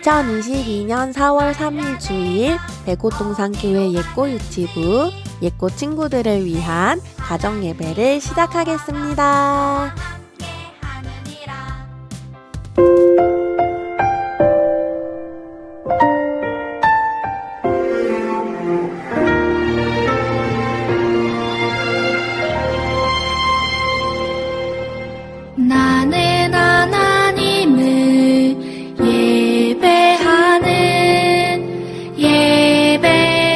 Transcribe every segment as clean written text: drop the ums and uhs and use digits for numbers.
2022년 4월 3일 주일 백호동산교회 예꼬 유치부 예꼬 친구들을 위한 가정 예배를 시작하겠습니다. 나는 하나님을 예배하는 예배자입니다.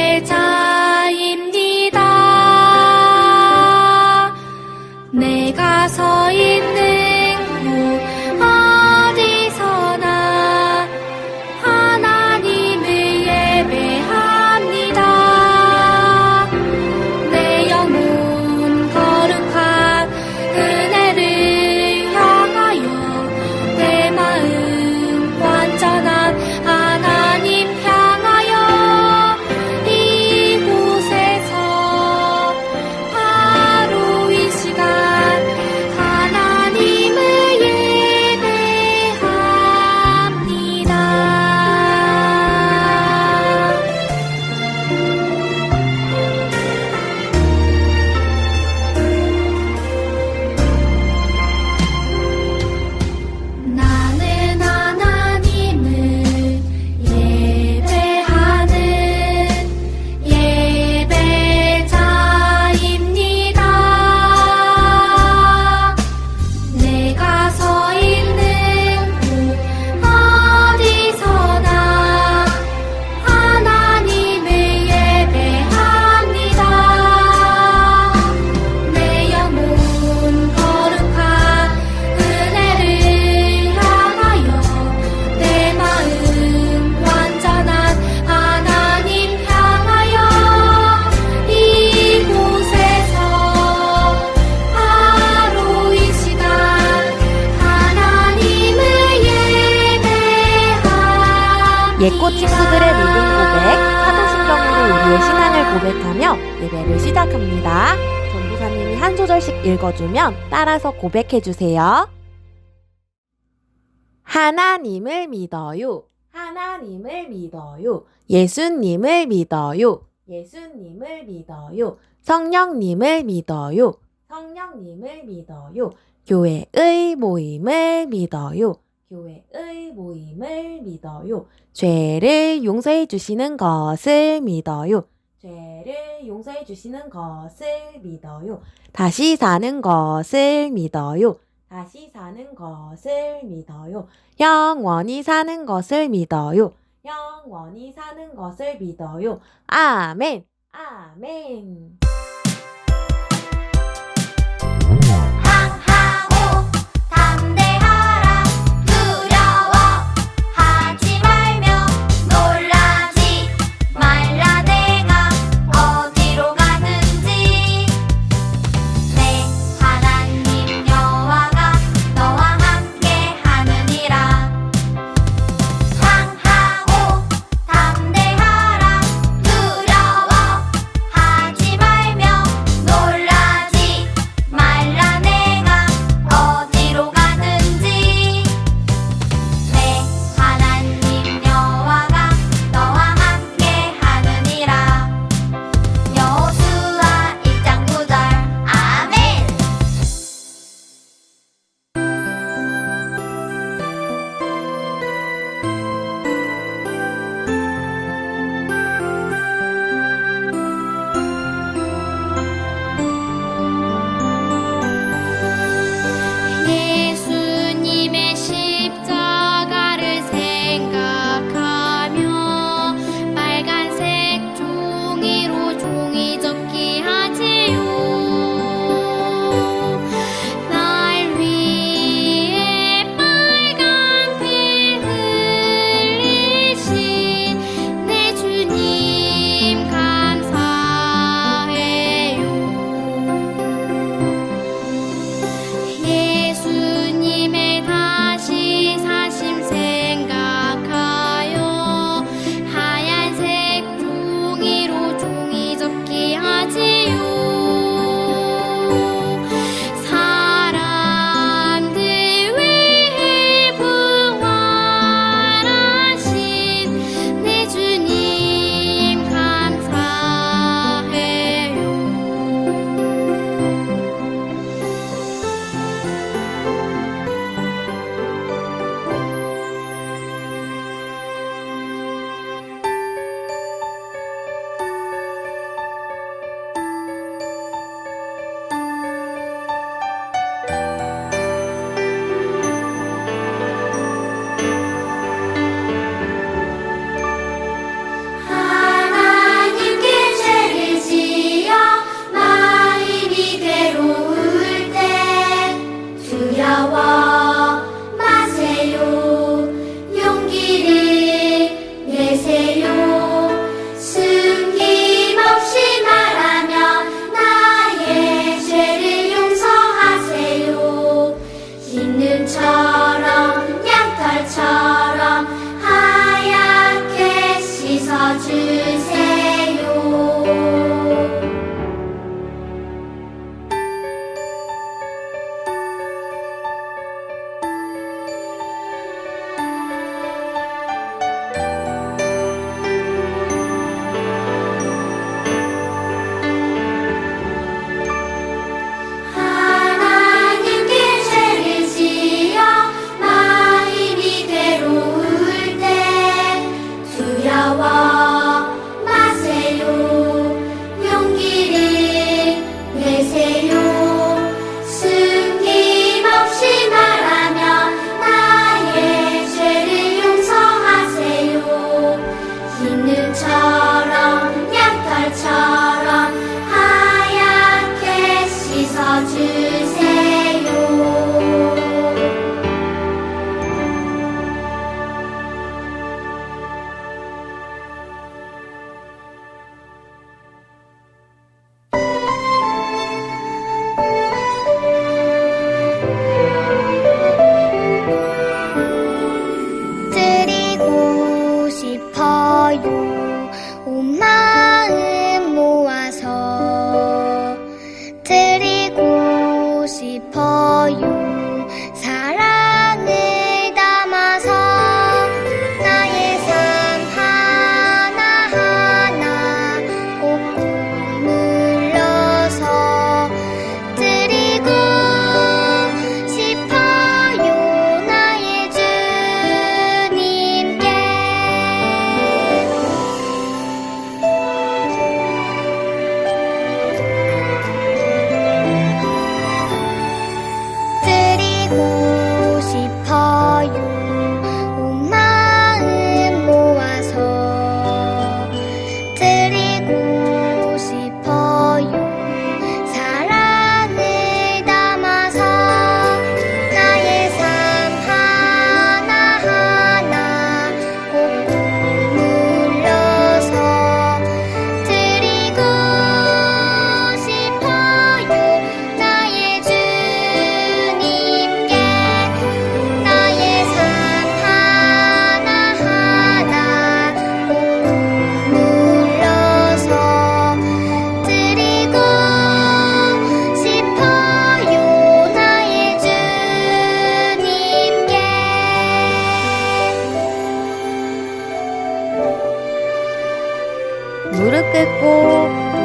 내가 서 있는 곳 어디서나 하나님을 예배합니다. 내 영혼 거룩한 은혜를 내 마음 완전한 하나님 향하여 이곳에서 바로 이 시간 하나님을 예배합니다. 나는 하나님을 예배하는 예배자입니다. 내가 서 있는 곳 어디서나 하나님을 예배합니다. 내 영혼 거룩한 은혜를 내 마음 완전한 하나님 향하여 이곳에서 바로 이 시간 하나님을 예배합니다. 예꼬 친구들의 믿음 고백, 사도신경으로 우리의 신앙을 고백하며 예배를 시작합니다. 전도사님이 한 소절씩 읽어주면 따라서 고백해주세요. 하나님을 믿어요. 하나님을 믿어요. 예수님을 믿어요. 예수님을 믿어요. 성령님을 믿어요. 성령님을 믿어요. 교회의 모임을 믿어요. 교회의 모임을 믿어요. 죄를 용서해 주시는 것을 믿어요. 죄를 용서해 주시는 것을 믿어요. 다시 사는 것을 믿어요. 다시 사는 것을 믿어요. 영원히 사는 것을 믿어요. 영원히 사는 것을 믿어요. 아멘. 아멘. 항하고 담대하라 두려워하지 말며 놀라지 말라 내가 어디로 가든지 내 하나님 여호와가 너와 함께 하느니라. 항하고 담대하라 두려워하지 말며 놀라지 말라 내가 어디로 가든지 내 하나님 여호와가 너와 함께 하느니라. 여호수아 1장 9절. 아멘. 예수님의 십자가를 생각하며 빨간색 종이로 종이 접기 하지요. 날 위해 빨간 피 흘리신 내 주님 감사해요. 예수님의 다시 사심 생각하여 하얀색 종이로 종이 접기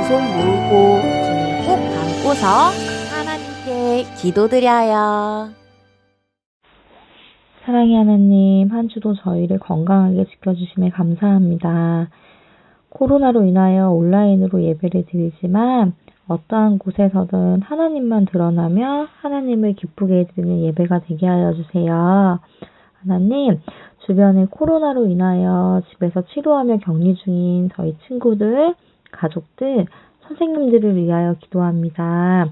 두 손 모으고 두 눈 꼭 감고서 하나님께 기도드려요. 사랑의 하나님, 한 주도 저희를 건강하게 지켜주심에 감사합니다. 코로나로 인하여 온라인으로 예배를 드리지만 어떠한 곳에서든 하나님만 드러나며 하나님을 기쁘게 해드리는 예배가 되게 하여 주세요. 하나님, 주변에 코로나로 인하여 집에서 치료하며 격리 중인 저희 친구들, 가족들, 선생님들을 위하여 기도합니다.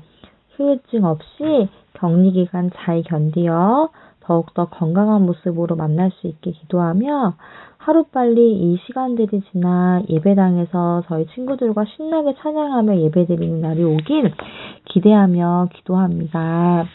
후유증 없이 격리 기간 잘 견디어 더욱더 건강한 모습으로 만날 수 있게 기도하며 하루빨리 이 시간들이 지나 예배당에서 저희 친구들과 신나게 찬양하며 예배드리는 날이 오길 기대하며 기도합니다.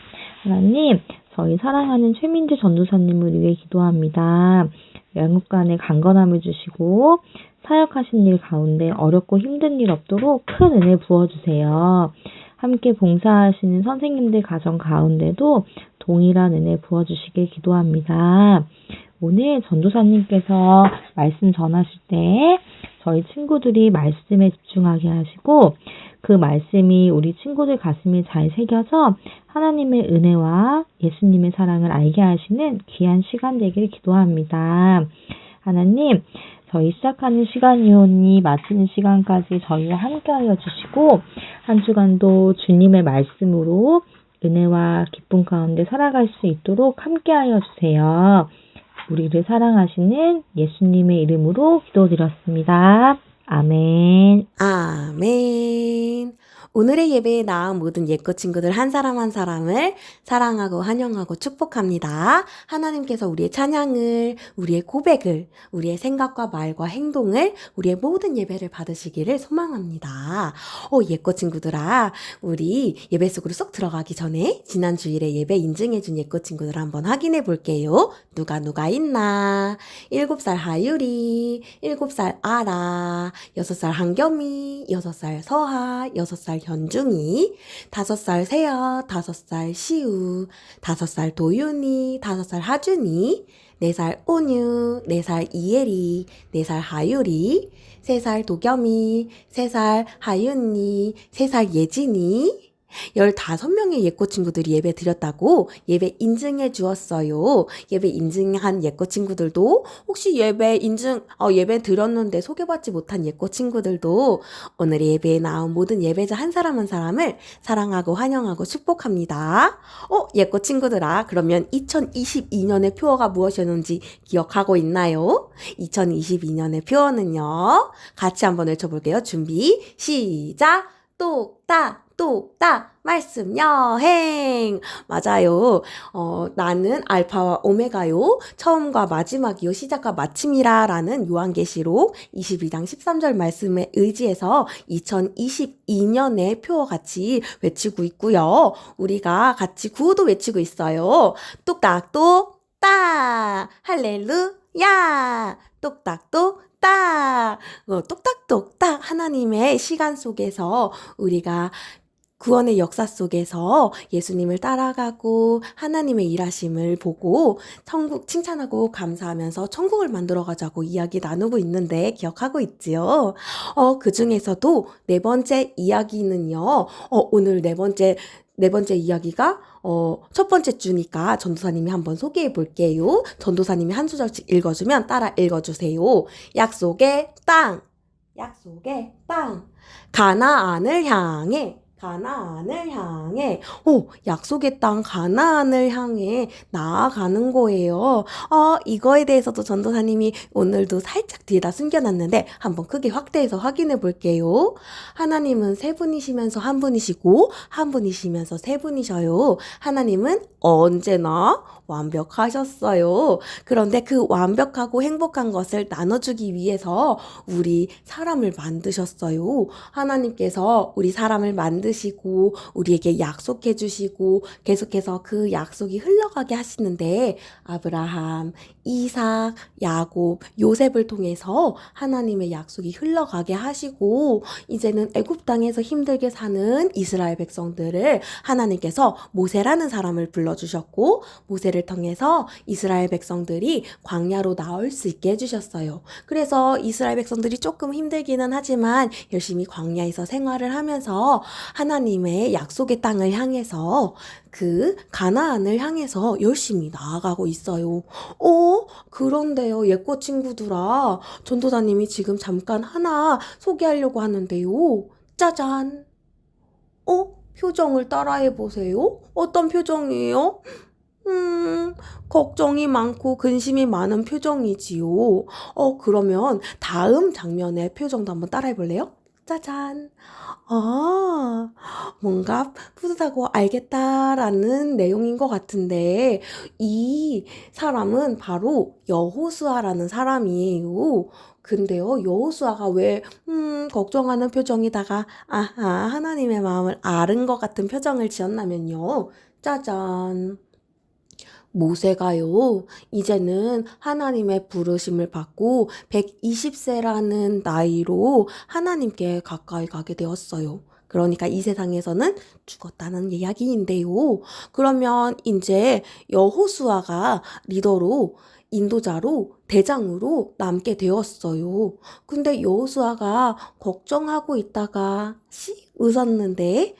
하나님, 저희 사랑하는 최민주 전도사님을 위해 기도합니다. 영육간에 강건함을 주시고 사역하신 일 가운데 어렵고 힘든 일 없도록 큰 은혜 부어주세요. 함께 봉사하시는 선생님들 가정 가운데도 동일한 은혜 부어주시길 기도합니다. 오늘 전도사님께서 말씀 전하실 때 저희 친구들이 말씀에 집중하게 하시고 그 말씀이 우리 친구들 가슴에 잘 새겨서 하나님의 은혜와 예수님의 사랑을 알게 하시는 귀한 시간 되길 기도합니다. 하나님, 저희 시작하는 시간이오니 마치는 시간까지 저희와 함께하여 주시고 한 주간도 주님의 말씀으로 은혜와 기쁨 가운데 살아갈 수 있도록 함께하여 주세요. 우리를 사랑하시는 예수님의 이름으로 기도드렸습니다. 아멘. 아멘. 오늘의 예배에 나온 모든 예꽃 친구들 한 사람 한 사람을 사랑하고 환영하고 축복합니다. 하나님께서 우리의 찬양을, 우리의 고백을, 우리의 생각과 말과 행동을, 우리의 모든 예배를 받으시기를 소망합니다. 예꽃 친구들아, 우리 예배 속으로 쏙 들어가기 전에 지난 주일에 예배 인증해준 예꽃 친구들 한번 확인해 볼게요. 누가 있나? 7살 하유리, 7살 아라, 6살 한겸이, 6살 서하, 6살 현중이, 5살 세아, 5살 시우, 5살 도윤이, 5살 하준이, 4살 온유, 4살 이혜리, 4살 하유리, 3살 도겸이, 3살 하윤이, 3살 예진이, 15명의 예꽃 친구들이 예배 드렸다고 예배 인증해 주었어요. 예배 인증한 예꽃 친구들도 혹시 예배 드렸는데 소개받지 못한 예꽃 친구들도 오늘 예배에 나온 모든 예배자 한 사람 한 사람을 사랑하고 환영하고 축복합니다. 예꽃 친구들아, 그러면 2022년의 표어가 무엇이었는지 기억하고 있나요? 2022년의 표어는요. 같이 한번 외쳐볼게요. 준비, 시작! 똑딱! 말씀 여행. 맞아요. 나는 알파와 오메가요. 처음과 마지막이요. 시작과 마침이라 라는 요한계시록 22장 13절 말씀에 의지해서 2022년의 표어 같이 외치고 있고요. 우리가 같이 구호도 외치고 있어요. 똑딱똑딱 할렐루야. 똑딱똑딱 똑딱똑딱 하나님의 시간 속에서 우리가 구원의 역사 속에서 예수님을 따라가고 하나님의 일하심을 보고 천국 칭찬하고 감사하면서 천국을 만들어가자고 이야기 나누고 있는데 기억하고 있지요? 그 중에서도 네 번째 이야기는요. 오늘 네 번째 이야기가 첫 번째 주니까 전도사님이 한번 소개해 볼게요. 전도사님이 한 소절씩 읽어주면 따라 읽어주세요. 약속의 땅 가나안을 향해 약속의 땅 가나안을 향해 나아가는 거예요. 이거에 대해서도 전도사님이 오늘도 살짝 뒤에다 숨겨놨는데 한번 크게 확대해서 확인해 볼게요. 하나님은 세 분이시면서 한 분이시고 한 분이시면서 세 분이셔요. 하나님은 언제나 완벽하셨어요. 그런데 그 완벽하고 행복한 것을 나눠주기 위해서 우리 사람을 만드셨어요. 하나님께서 우리 사람을 만드시고 우리에게 약속해 주시고 계속해서 그 약속이 흘러가게 하시는데 아브라함, 이삭, 야곱, 요셉을 통해서 하나님의 약속이 흘러가게 하시고 이제는 애굽 땅에서 힘들게 사는 이스라엘 백성들을 하나님께서 모세라는 사람을 불러주셨고 모세를 통해서 이스라엘 백성들이 광야로 나올 수 있게 해주셨어요. 그래서 이스라엘 백성들이 조금 힘들기는 하지만 열심히 광야에서 생활을 하면서 하나님의 약속의 땅을 향해서 그 가나안을 향해서 열심히 나아가고 있어요. 그런데요, 예꼬 친구들아, 전도사님이 지금 잠깐 하나 소개하려고 하는데요. 짜잔! 표정을 따라해 보세요. 어떤 표정이에요? 걱정이 많고 근심이 많은 표정이지요. 그러면 다음 장면의 표정도 한번 따라해 볼래요? 짜잔! 뭔가 뿌듯하고 알겠다라는 내용인 것 같은데, 이 사람은 바로 여호수아라는 사람이에요. 근데요, 여호수아가 왜, 걱정하는 표정이다가, 하나님의 마음을 아는 것 같은 표정을 지었냐면요. 짜잔! 모세가요, 이제는 하나님의 부르심을 받고 120세라는 나이로 하나님께 가까이 가게 되었어요. 그러니까 이 세상에서는 죽었다는 이야기인데요. 그러면 이제 여호수아가 리더로 인도자로 대장으로 남게 되었어요. 근데 여호수아가 걱정하고 있다가 웃었는데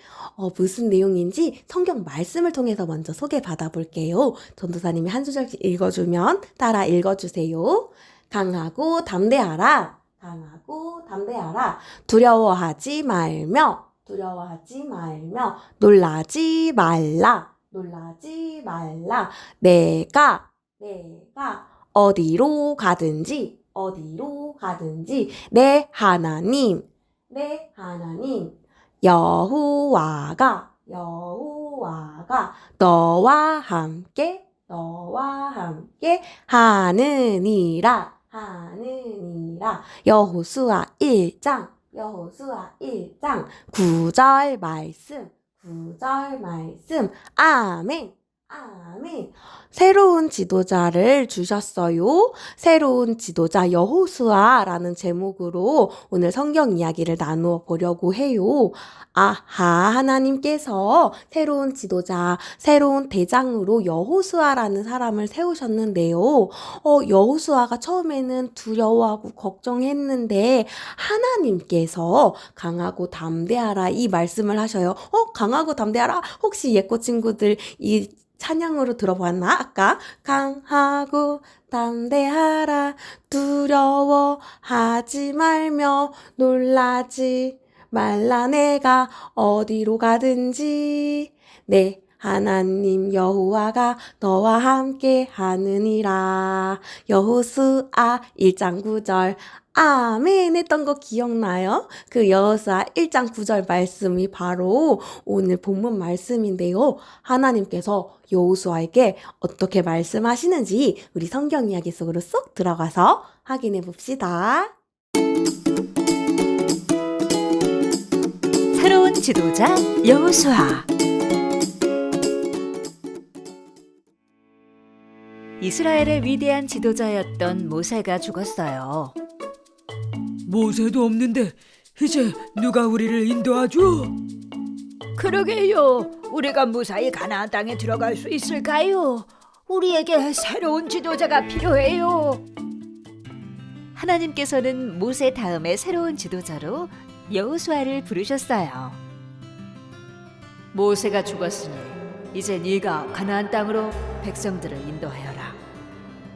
무슨 내용인지 성경 말씀을 통해서 먼저 소개받아 볼게요. 전도사님이 한 소절씩 읽어주면 따라 읽어주세요. 강하고 담대하라. 강하고 담대하라. 두려워하지 말며 놀라지 말라. 내가 어디로 가든지 내 하나님 여호와가 너와 함께 하느니라. 여호수아 1장 9절 말씀. 아멘. 새로운 지도자를 주셨어요. 새로운 지도자 여호수아라는 제목으로 오늘 성경 이야기를 나누어 보려고 해요. 하나님께서 새로운 지도자, 새로운 대장으로 여호수아라는 사람을 세우셨는데요. 여호수아가 처음에는 두려워하고 걱정했는데 하나님께서 강하고 담대하라 이 말씀을 하셔요. 강하고 담대하라? 혹시 예꼬 친구들 이 찬양으로 들어봤나? 아까 강하고 담대하라 두려워하지 말며 놀라지 말라 내가 어디로 가든지 내 하나님 여호와가 너와 함께 하느니라. 여호수아 1장 9절 아멘 했던 거 기억나요? 그 여호수아 1장 9절 말씀이 바로 오늘 본문 말씀인데요. 하나님께서 여호수아에게 어떻게 말씀하시는지 우리 성경 이야기 속으로 쏙 들어가서 확인해 봅시다. 새로운 지도자 여호수아. 이스라엘의 위대한 지도자였던 모세가 죽었어요. 모세도 없는데 이제 누가 우리를 인도하죠? 그러게요. 우리가 무사히 가나안 땅에 들어갈 수 있을까요? 우리에게 새로운 지도자가 필요해요. 하나님께서는 모세 다음에 새로운 지도자로 여호수아를 부르셨어요. 모세가 죽었으니 이제 네가 가나안 땅으로 백성들을 인도하여라.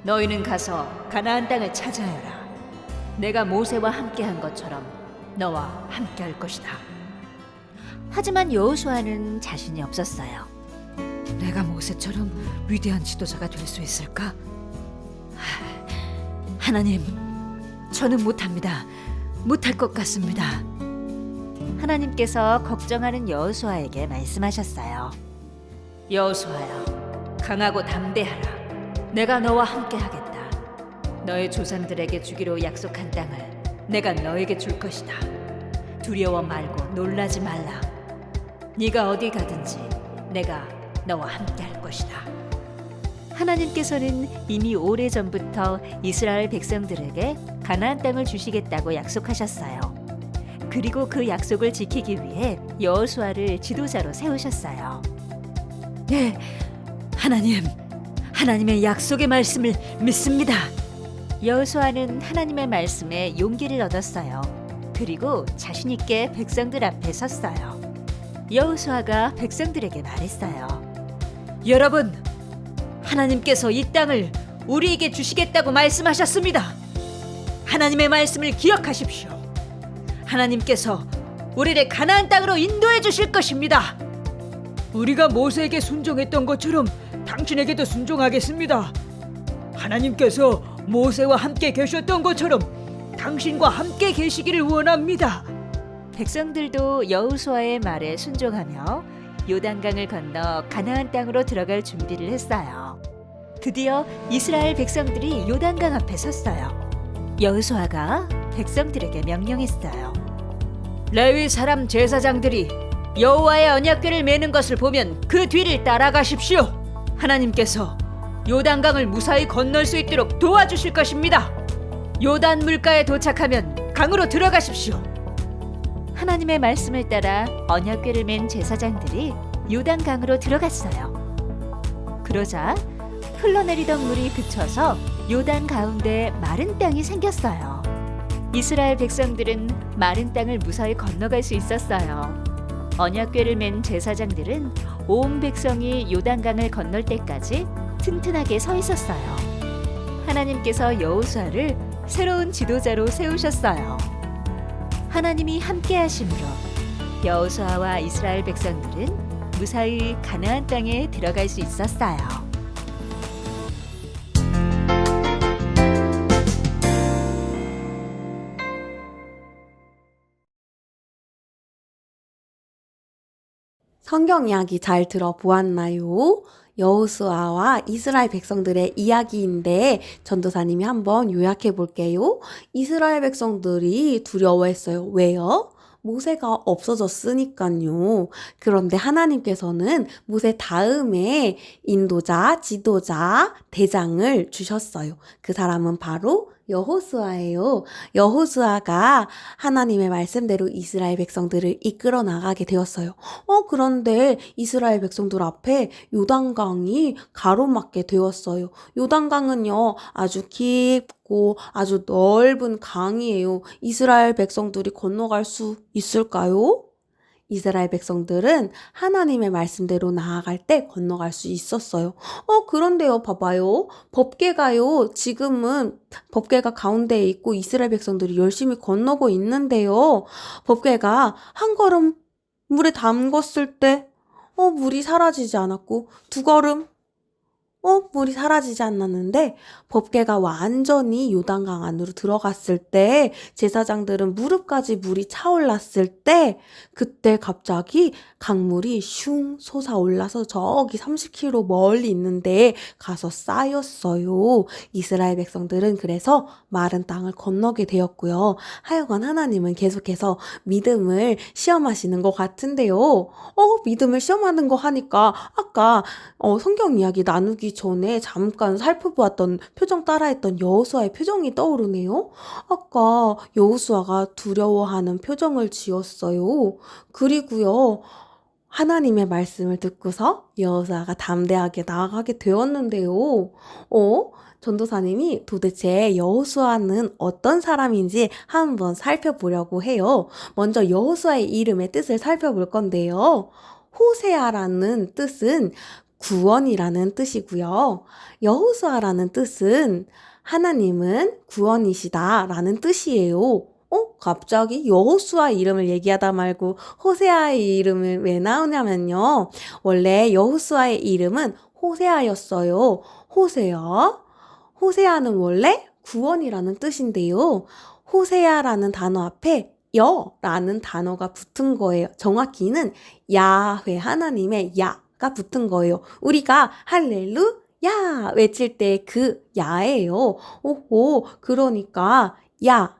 너희는 가서 가나안 땅을 차지하여라. 내가 모세와 함께한 것처럼 너와 함께할 것이다. 하지만 여호수아는 자신이 없었어요. 내가 모세처럼 위대한 지도자가 될 수 있을까? 하나님, 저는 못합니다. 못할 것 같습니다. 하나님께서 걱정하는 여호수아에게 말씀하셨어요. 여호수아야, 강하고 담대하라. 내가 너와 함께하겠다. 너의 조상들에게 주기로 약속한 땅을 내가 너에게 줄 것이다. 두려워 말고 놀라지 말라. 네가 어디 가든지 내가 너와 함께할 것이다. 하나님께서는 이미 오래전부터 이스라엘 백성들에게 가나안 땅을 주시겠다고 약속하셨어요. 그리고 그 약속을 지키기 위해 여호수아를 지도자로 세우셨어요. 네, 하나님의 약속의 말씀을 믿습니다. 여호수아는 하나님의 말씀에 용기를 얻었어요. 그리고 자신 있게 백성들 앞에 섰어요. 여호수아가 백성들에게 말했어요. 여러분, 하나님께서 이 땅을 우리에게 주시겠다고 말씀하셨습니다. 하나님의 말씀을 기억하십시오. 하나님께서 우리를 가나안 땅으로 인도해 주실 것입니다. 우리가 모세에게 순종했던 것처럼 당신에게도 순종하겠습니다. 하나님께서 모세와 함께 계셨던 것처럼 당신과 함께 계시기를 원합니다. 백성들도 여호수아의 말에 순종하며 요단강을 건너 가나안 땅으로 들어갈 준비를 했어요. 드디어 이스라엘 백성들이 요단강 앞에 섰어요. 여호수아가 백성들에게 명령했어요. 레위 사람 제사장들이 여호와의 언약궤를 메는 것을 보면 그 뒤를 따라가십시오. 하나님께서 요단강을 무사히 건널 수 있도록 도와주실 것입니다. 요단 물가에 도착하면 강으로 들어가십시오. 하나님의 말씀을 따라 언약궤를 맨 제사장들이 요단강으로 들어갔어요. 그러자 흘러내리던 물이 그쳐서 요단 가운데 마른 땅이 생겼어요. 이스라엘 백성들은 마른 땅을 무사히 건너갈 수 있었어요. 언약궤를 맨 제사장들은 온 백성이 요단강을 건널 때까지 튼튼하게 서 있었어요. 하나님께서 여호수아를 새로운 지도자로 세우셨어요. 하나님이 함께 하심으로 여호수아와 이스라엘 백성들은 무사히 가나안 땅에 들어갈 수 있었어요. 성경 이야기 잘 들어보았나요? 여호수아와 이스라엘 백성들의 이야기인데 전도사님이 한번 요약해 볼게요. 이스라엘 백성들이 두려워했어요. 왜요? 모세가 없어졌으니까요. 그런데 하나님께서는 모세 다음에 인도자, 지도자, 대장을 주셨어요. 그 사람은 바로 여호수아예요. 여호수아가 하나님의 말씀대로 이스라엘 백성들을 이끌어 나가게 되었어요. 그런데 이스라엘 백성들 앞에 요단강이 가로막게 되었어요. 요단강은요, 아주 깊고 아주 넓은 강이에요. 이스라엘 백성들이 건너갈 수 있을까요? 이스라엘 백성들은 하나님의 말씀대로 나아갈 때 건너갈 수 있었어요. 그런데요, 봐봐요. 지금은 법궤가 가운데에 있고 이스라엘 백성들이 열심히 건너고 있는데요. 법궤가 한 걸음 물에 담궜을 때, 물이 사라지지 않았고, 두 걸음, 물이 사라지지 않았는데 법궤가 완전히 요단강 안으로 들어갔을 때 제사장들은 무릎까지 물이 차올랐을 때 그때 갑자기 강물이 슝 솟아올라서 저기 30km 멀리 있는데 가서 쌓였어요. 이스라엘 백성들은 그래서 마른 땅을 건너게 되었고요. 하여간 하나님은 계속해서 믿음을 시험하시는 것 같은데요. 믿음을 시험하는 거 하니까 아까 성경 이야기 나누기 전에 잠깐 살펴보았던 표정 따라했던 여호수아의 표정이 떠오르네요. 아까 여호수아가 두려워하는 표정을 지었어요. 그리고요, 하나님의 말씀을 듣고서 여호수아가 담대하게 나아가게 되었는데요. 전도사님이 도대체 여호수아는 어떤 사람인지 한번 살펴보려고 해요. 먼저 여호수아의 이름의 뜻을 살펴볼 건데요. 호세아라는 뜻은 구원이라는 뜻이고요. 여호수아라는 뜻은 하나님은 구원이시다라는 뜻이에요. 갑자기 여호수아 이름을 얘기하다 말고 호세아의 이름을 왜 나오냐면요. 원래 여호수아의 이름은 호세아였어요. 호세아는 원래 구원이라는 뜻인데요. 호세아라는 단어 앞에 여라는 단어가 붙은 거예요. 정확히는 야훼 하나님의 야가 붙은 거예요. 우리가 할렐루야 외칠 때 그 야예요. 그러니까 야,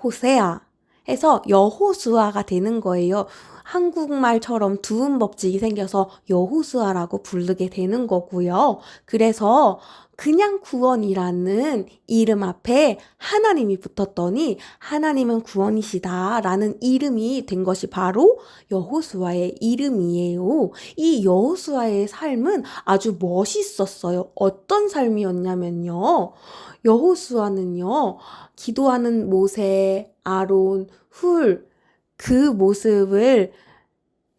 호세아에 해서 여호수아가 되는 거예요. 한국말처럼 두음 법칙이 생겨서 여호수아라고 부르게 되는 거고요. 그래서 그냥 구원이라는 이름 앞에 하나님이 붙었더니 하나님은 구원이시다라는 이름이 된 것이 바로 여호수아의 이름이에요. 이 여호수아의 삶은 아주 멋있었어요. 어떤 삶이었냐면요. 여호수아는요, 기도하는 모세, 아론, 훌, 그 모습을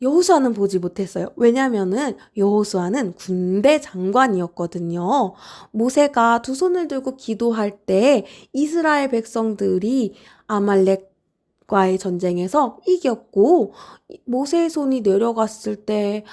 여호수아는 보지 못했어요. 왜냐면은 여호수아는 군대 장관이었거든요. 모세가 두 손을 들고 기도할 때 이스라엘 백성들이 아말렉과의 전쟁에서 이겼고, 모세의 손이 내려갔을 때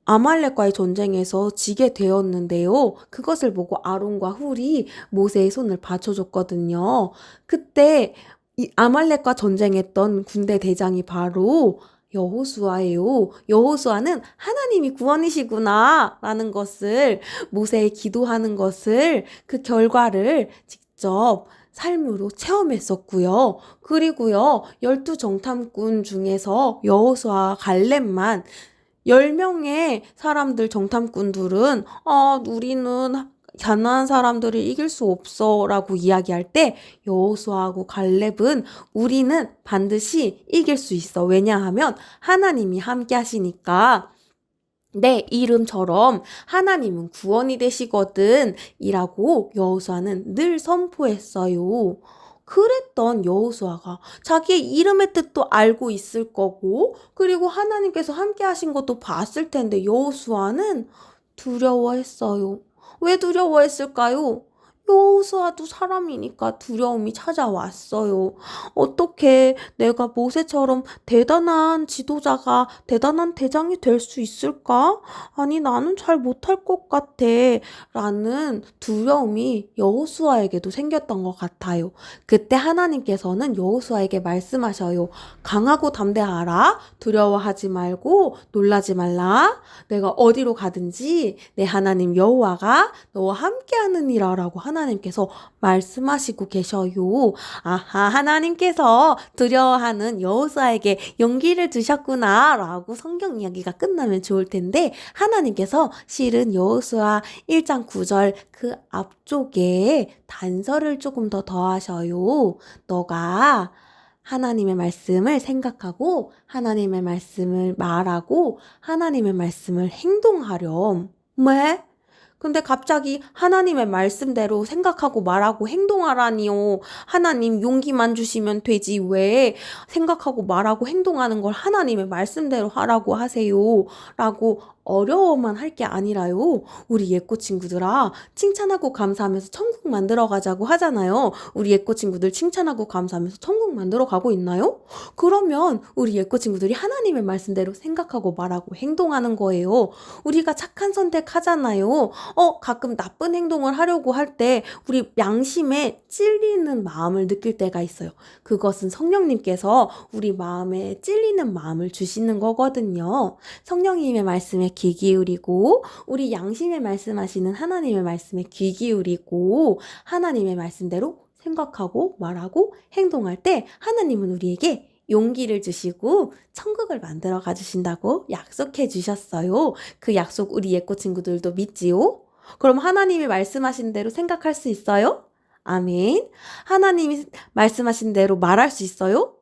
아말렉과의 전쟁에서 지게 되었는데요. 그것을 보고 아론과 훌이 모세의 손을 받쳐줬거든요. 그때 이 아말렉과 전쟁했던 군대 대장이 바로 여호수아예요. 여호수아는 하나님이 구원이시구나 라는 것을, 모세의 기도하는 것을, 그 결과를 직접 삶으로 체험했었고요. 그리고요, 12정탐꾼 중에서 여호수아와 갈렙만 10명의 사람들, 정탐꾼들은 우리는 가나안 사람들을 이길 수 없어 라고 이야기할 때 여호수아하고 갈렙은 우리는 반드시 이길 수 있어. 왜냐하면 하나님이 함께 하시니까. 내 이름처럼 하나님은 구원이 되시거든 이라고 여호수아는 늘 선포했어요. 그랬던 여호수아가 자기의 이름의 뜻도 알고 있을 거고, 그리고 하나님께서 함께 하신 것도 봤을 텐데 여호수아는 두려워했어요. 왜 두려워했을까요? 여호수아도 사람이니까 두려움이 찾아왔어요. 어떻게 내가 모세처럼 대단한 지도자가, 대단한 대장이 될 수 있을까? 아니, 나는 잘 못할 것 같아. 라는 두려움이 여호수아에게도 생겼던 것 같아요. 그때 하나님께서는 여호수아에게 말씀하셔요. 강하고 담대하라. 두려워하지 말고 놀라지 말라. 내가 어디로 가든지 내 하나님 여호와가 너와 함께하느니라 라고 하나님께서 말씀하시고 계셔요. 아하, 하나님께서 두려워하는 여호수아에게 용기를 주셨구나 라고 성경 이야기가 끝나면 좋을 텐데, 하나님께서 실은 여호수아 1장 9절 그 앞쪽에 단서를 조금 더 더하셔요. 너가 하나님의 말씀을 생각하고 하나님의 말씀을 말하고 하나님의 말씀을 행동하렴. 왜? 근데 갑자기 하나님의 말씀대로 생각하고 말하고 행동하라니요. 하나님 용기만 주시면 되지 왜 생각하고 말하고 행동하는 걸 하나님의 말씀대로 하라고 하세요. 라고 어려워만 할 게 아니라요. 우리 예꼬 친구들아, 칭찬하고 감사하면서 천국 만들어 가자고 하잖아요. 우리 예꼬 친구들 칭찬하고 감사하면서 천국 만들어 가고 있나요? 그러면 우리 예꼬 친구들이 하나님의 말씀대로 생각하고 말하고 행동하는 거예요. 우리가 착한 선택하잖아요. 가끔 나쁜 행동을 하려고 할 때 우리 양심에 찔리는 마음을 느낄 때가 있어요. 그것은 성령님께서 우리 마음에 찔리는 마음을 주시는 거거든요. 성령님의 말씀에 귀 기울이고, 우리 양심에 말씀하시는 하나님의 말씀에 귀 기울이고, 하나님의 말씀대로 생각하고 말하고 행동할 때 하나님은 우리에게 용기를 주시고 천국을 만들어 가주신다고 약속해 주셨어요. 그 약속 우리 예꼬 친구들도 믿지요? 그럼 하나님이 말씀하신 대로 생각할 수 있어요? 아멘. 하나님이 말씀하신 대로 말할 수 있어요?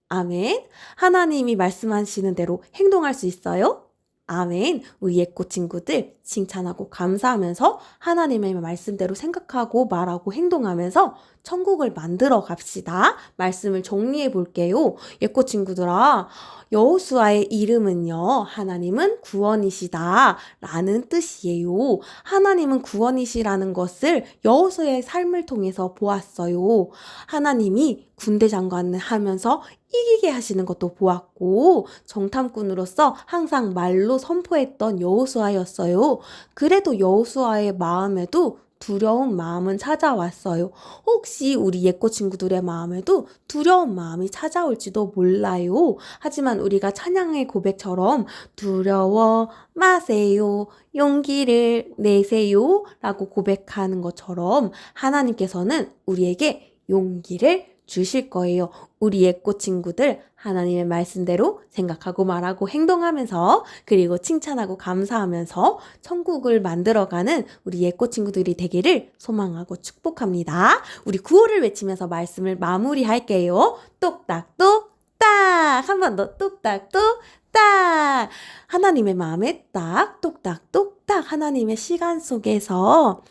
아멘. 하나님이 말씀하시는 대로 행동할 수 있어요? 아멘. 우리 예꼬 친구들 칭찬하고 감사하면서 하나님의 말씀대로 생각하고 말하고 행동하면서 천국을 만들어 갑시다. 말씀을 정리해 볼게요. 예꼬 친구들아, 여호수아의 이름은요, 하나님은 구원이시다 라는 뜻이에요. 하나님은 구원이시라는 것을 여호수아의 삶을 통해서 보았어요. 하나님이 군대 장관을 하면서 이기게 하시는 것도 보았고, 정탐꾼으로서 항상 말로 선포했던 여호수아였어요. 그래도 여호수아의 마음에도 두려운 마음은 찾아왔어요. 혹시 우리 예꼬 친구들의 마음에도 두려운 마음이 찾아올지도 몰라요. 하지만 우리가 찬양의 고백처럼 두려워 마세요, 용기를 내세요 라고 고백하는 것처럼 하나님께서는 우리에게 용기를 주실 거예요. 우리 예꼬 친구들 하나님의 말씀대로 생각하고 말하고 행동하면서 그리고 칭찬하고 감사하면서 천국을 만들어가는 우리 예꼬 친구들이 되기를 소망하고 축복합니다. 우리 구호를 외치면서 말씀을 마무리할게요. 똑딱똑딱 한 번 더 똑딱똑딱 하나님의 마음에 딱 똑딱똑딱 하나님의 시간 속에서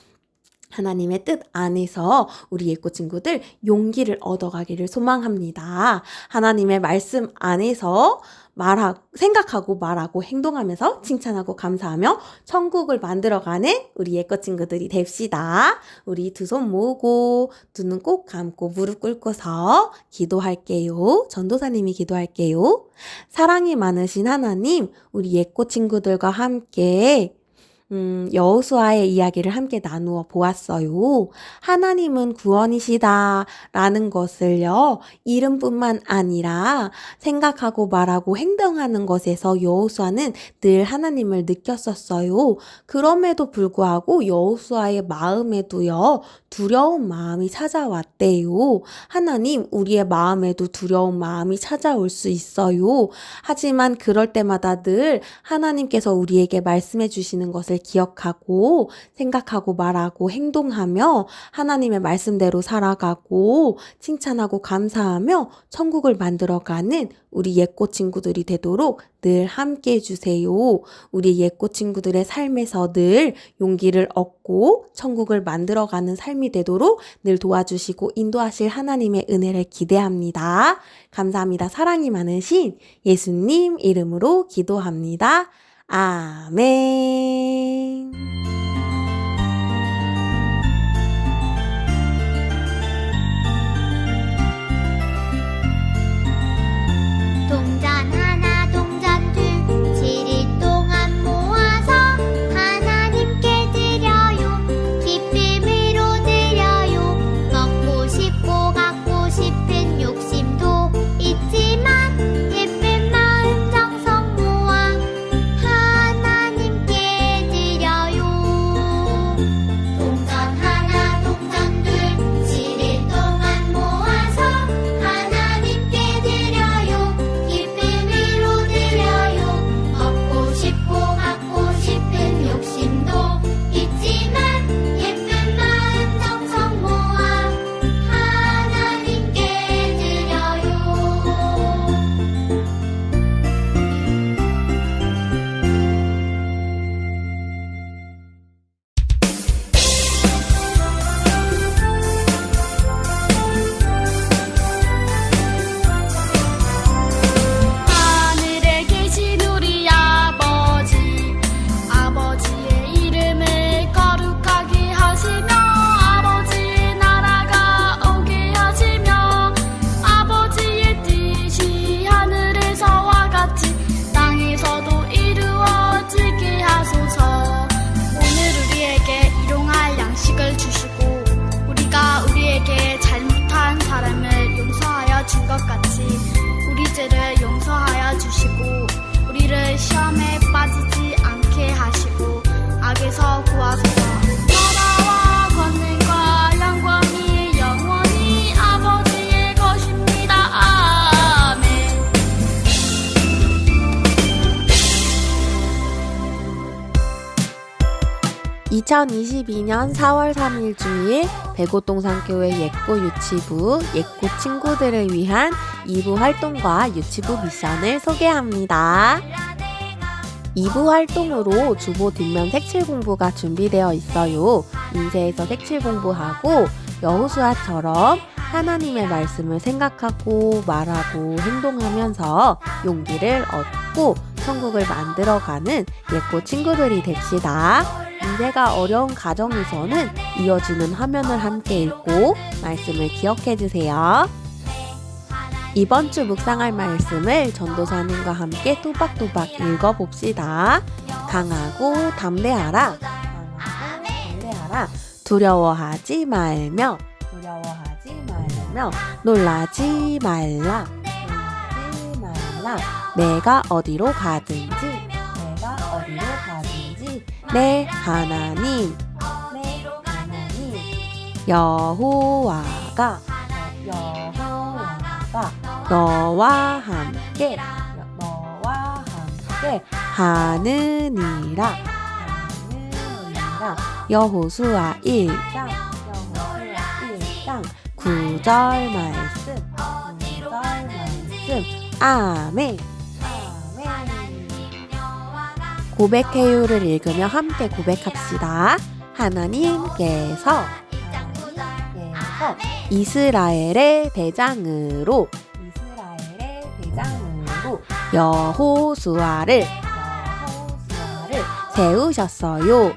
하나님의 뜻 안에서 우리 예꼬 친구들 용기를 얻어가기를 소망합니다. 하나님의 말씀 안에서 생각하고 말하고 행동하면서 칭찬하고 감사하며 천국을 만들어가는 우리 예꼬 친구들이 됩시다. 우리 두 손 모으고 두 눈 꼭 감고 무릎 꿇고서 기도할게요. 전도사님이 기도할게요. 사랑이 많으신 하나님, 우리 예꼬 친구들과 함께 여호수아의 이야기를 함께 나누어 보았어요. 하나님은 구원이시다 라는 것을요, 이름뿐만 아니라 생각하고 말하고 행동하는 것에서 여호수아는 늘 하나님을 느꼈었어요. 그럼에도 불구하고 여호수아의 마음에도요, 두려운 마음이 찾아왔대요. 하나님, 우리의 마음에도 두려운 마음이 찾아올 수 있어요. 하지만 그럴 때마다 늘 하나님께서 우리에게 말씀해 주시는 것을 기억하고 생각하고 말하고 행동하며 하나님의 말씀대로 살아가고 칭찬하고 감사하며 천국을 만들어가는 우리 예꼬 친구들이 되도록 늘 함께 해주세요. 우리 예꼬 친구들의 삶에서 늘 용기를 얻고 천국을 만들어가는 삶이 되도록 늘 도와주시고 인도하실 하나님의 은혜를 기대합니다. 감사합니다. 사랑이 많으신 예수님 이름으로 기도합니다. 아멘. 동전 하나 동전 둘 7일 동안 모아서 하나님께 드려요. 기쁨으로 드려요. 먹고 싶고 갖고 싶은 욕심도 있지만 예쁜 마음 정성 모아 하나님께 드려요. 동전 하나 동전 둘 7일 동안 모아서 하나님께 드려요. 기쁨으로 드려요. 먹고 싶고 갖고 싶은 욕심도 있지만 예쁜 마음 정성 모아 하나님께 드려요. '하늘에 계신 우리 아버지, 아버지의 이름을 거룩하게 하시며 아버지의 나라가 오게 하시며 아버지의 뜻이 하늘에서와 같이 땅에서도 이루어지게 하소서. 오늘 우리에게 일용할 양식을 주시고 우리가 우리에게 잘못한 사람을 용서하여 준 것 같이 우리 죄를 용서하여 주시고 우리를 시험에 빠지지 않게 하시고 악에서 구하소서. 나라와 권능과 영광이 영원히 아버지의 것입니다. 아멘. 2022년 4월 3일 주일 백오동산교회 예꼬 유치부 예꼬 친구들을 위한 2부 활동과 유치부 미션을 소개합니다. 2부 활동으로 주보 뒷면 색칠 공부가 준비되어 있어요. 인쇄해서 색칠 공부하고 여호수아처럼 하나님의 말씀을 생각하고 말하고 행동하면서 용기를 얻고 천국을 만들어가는 예꼬 친구들이 됩시다. 인쇄가 어려운 가정에서는 이어지는 화면을 함께 읽고 말씀을 기억해 주세요. 이번 주 묵상할 말씀을 전도사님과 함께 또박또박 읽어봅시다. 강하고 담대하라. 두려워하지 말며 놀라지 말라. 내가 어디로 가든지 내 하나님 여호와가 여호와가 너와 함께 하느니라. 여호수아 1장 9절 말씀. 아멘. 고백해요를 읽으며 함께 고백합시다. 하나님께서 이스라엘의 대장으로 여호수아를 세우셨어요.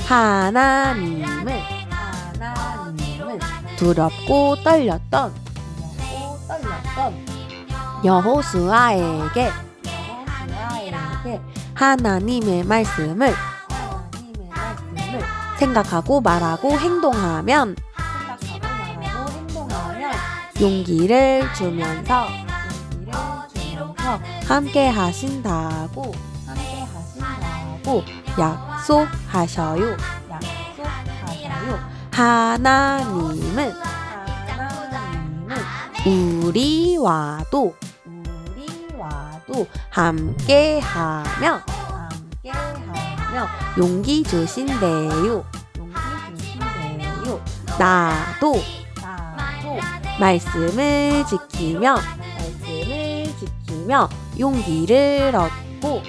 하나님은 두렵고 떨렸던 여호수아에게 하나님의 말씀을 생각하고 말하고 행동하면 용기를 주면서 함께 하신다고 약속하셔요. 하나님은 우리와도 함께하며 용기 주신대요. 나도 말씀을 지키며 용기를 얻고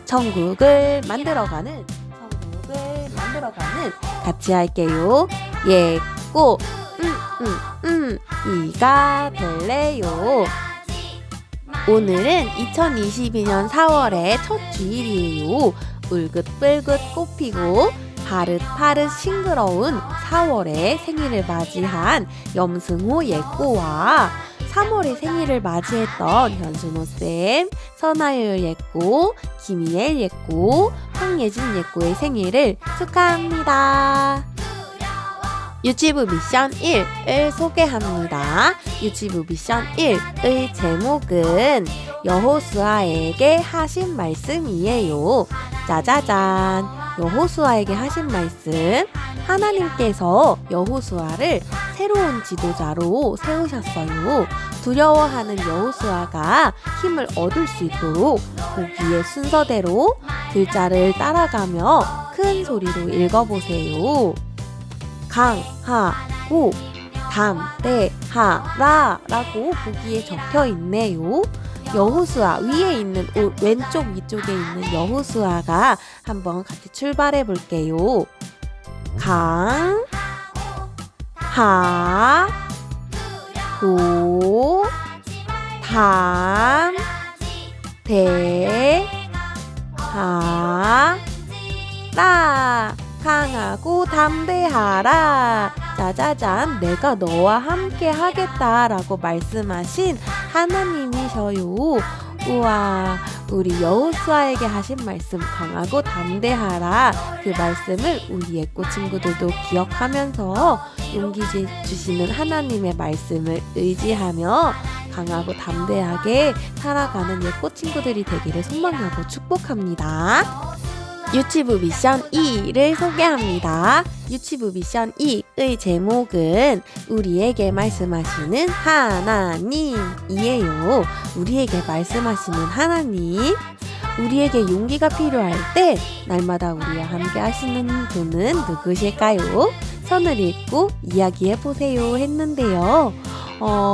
천국을 만들어가는 같이 할게요. 예고 이가 될래요. 오늘은 2022년 4월의 첫 주일이에요. 울긋불긋 꽃피고 파릇파릇 싱그러운 4월의 생일을 맞이한 염승호 예꼬와 3월에 생일을 맞이했던 현순호쌤, 선아율 예꼬, 김희엘 예꼬, 황예진 예꼬의 생일을 축하합니다. 유치부 미션 1을 소개합니다. 유치부 미션 1의 제목은 여호수아에게 하신 말씀이에요. 짜자잔! 여호수아에게 하신 말씀. 하나님께서 여호수아를 새로운 지도자로 세우셨어요. 두려워하는 여호수아가 힘을 얻을 수 있도록 보기의 순서대로 글자를 따라가며 큰 소리로 읽어보세요. 강하고 담대하라 라고 보기에 적혀 있네요. 여호수아 위에 있는 왼쪽 위쪽에 있는 여호수아가 한번 같이 출발해 볼게요. 강, 하, 고, 담, 대, 하, 라. 강하고 담대하라. 짜자잔, 내가 너와 함께 하겠다라고 말씀하신 하나님이셔요. 우와, 우리 여호수아에게 하신 말씀 강하고 담대하라. 그 말씀을 우리 예꼬 친구들도 기억하면서 용기 주시는 하나님의 말씀을 의지하며 강하고 담대하게 살아가는 예꼬 친구들이 되기를 소망하고 축복합니다. 유치부 미션 2를 소개합니다. 유치부 미션 2의 제목은 우리에게 말씀하시는 하나님이에요. 우리에게 말씀하시는 하나님. 우리에게 용기가 필요할 때 날마다 우리와 함께 하시는 분은 누구실까요? 선을 읽고 이야기해보세요 했는데요.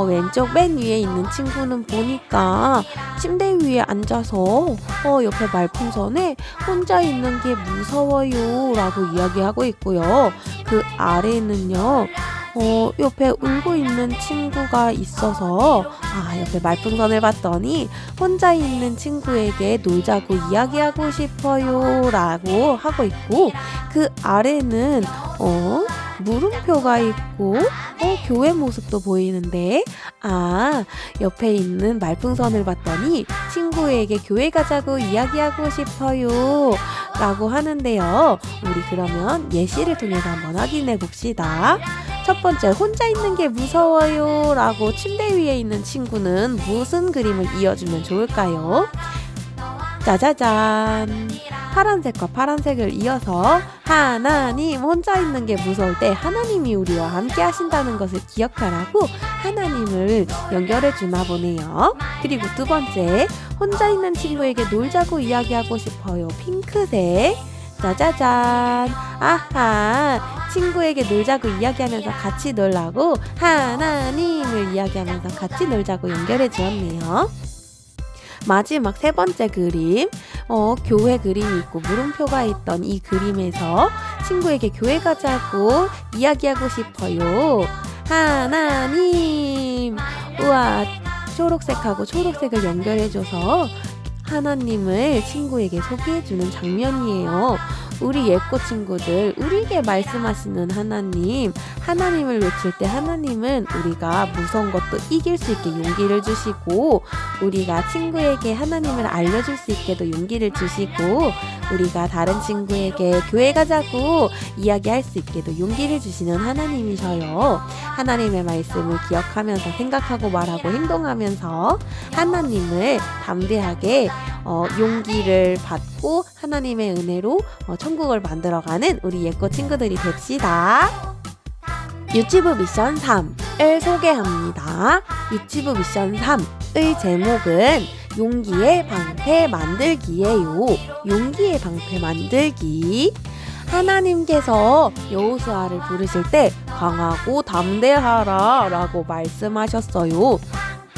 왼쪽 맨 위에 있는 친구는 보니까 침대 위에 앉아서 옆에 말풍선에 혼자 있는 게 무서워요 라고 이야기하고 있고요. 그 아래는요. 옆에 울고 있는 친구가 있어서 옆에 말풍선을 봤더니 혼자 있는 친구에게 놀자고 이야기하고 싶어요 라고 하고 있고, 그 아래는 물음표가 있고 교회 모습도 보이는데 옆에 있는 말풍선을 봤더니 친구에게 교회 가자고 이야기하고 싶어요 라고 하는데요. 우리 그러면 예시를 통해서 한번 확인해 봅시다. 첫 번째, 혼자 있는 게 무서워요 라고 침대 위에 있는 친구는 무슨 그림을 이어주면 좋을까요? 짜자잔. 파란색과 파란색을 이어서 하나님 혼자 있는 게 무서울 때 하나님이 우리와 함께 하신다는 것을 기억하라고 하나님을 연결해 주나 보네요. 그리고 두 번째, 혼자 있는 친구에게 놀자고 이야기하고 싶어요. 핑크색. 짜자잔. 아하, 친구에게 놀자고 이야기하면서 같이 놀라고 하나님을 이야기하면서 같이 놀자고 연결해 주었네요. 마지막 세 번째 그림, 교회 그림이 있고 물음표가 있던 이 그림에서 친구에게 교회 가자고 이야기하고 싶어요. 하나님. 우와, 초록색하고 초록색을 연결해줘서 하나님을 친구에게 소개해주는 장면이에요. 우리 예꼬 친구들, 우리에게 말씀하시는 하나님, 하나님을 외칠 때 하나님은 우리가 무서운 것도 이길 수 있게 용기를 주시고, 우리가 친구에게 하나님을 알려줄 수 있게도 용기를 주시고, 우리가 다른 친구에게 교회 가자고 이야기할 수 있게도 용기를 주시는 하나님이셔요. 하나님의 말씀을 기억하면서 생각하고 말하고 행동하면서 하나님을 담대하게 용기를 받고 하나님의 은혜로 천국을 만들어가는 우리 예꼬 친구들이 됩시다. 유치부 미션 3을 소개합니다. 유치부 미션 3의 제목은 용기의 방패 만들기예요. 용기의 방패 만들기. 하나님께서 여호수아를 부르실 때 강하고 담대하라 라고 말씀하셨어요.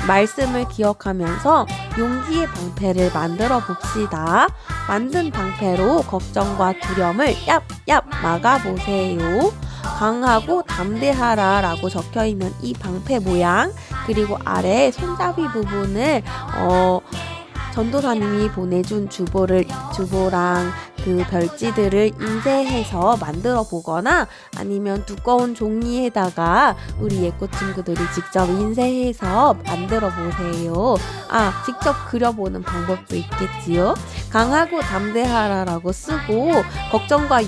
말씀을 기억하면서 용기의 방패를 만들어 봅시다. 만든 방패로 걱정과 두려움을 얍얍 막아보세요. 강하고 담대하라 라고 적혀있는 이 방패 모양, 그리고 아래 손잡이 부분을 전도사님이 보내준 주보랑 그 별지들을 인쇄해서 만들어 보거나 아니면 두꺼운 종이에다가 우리 예꼬 친구들이 직접 인쇄해서 만들어 보세요. 직접 그려보는 방법도 있겠지요. 강하고 담대하라라고 쓰고 걱정과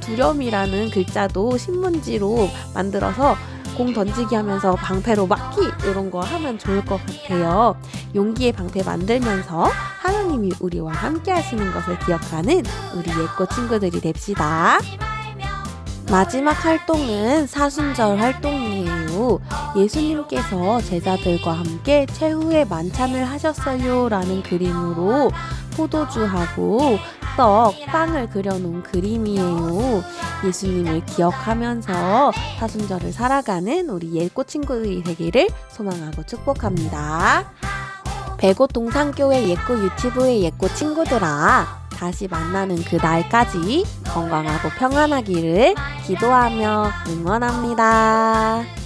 두려움이라는 글자도 신문지로 만들어서 공 던지기 하면서 방패로 막기 이런 거 하면 좋을 것 같아요. 용기의 방패 만들면서 하나님이 우리와 함께 하시는 것을 기억하는 우리 예꼬 친구들이 됩시다. 마지막 활동은 사순절 활동이에요. 예수님께서 제자들과 함께 최후의 만찬을 하셨어요 라는 그림으로 포도주하고 떡, 빵을 그려놓은 그림이에요. 예수님을 기억하면서 사순절을 살아가는 우리 예꼬 친구들이 되기를 소망하고 축복합니다. 백옷 동산교회 예꼬 유치부의 예꼬 친구들아, 다시 만나는 그 날까지 건강하고 평안하기를 기도하며 응원합니다.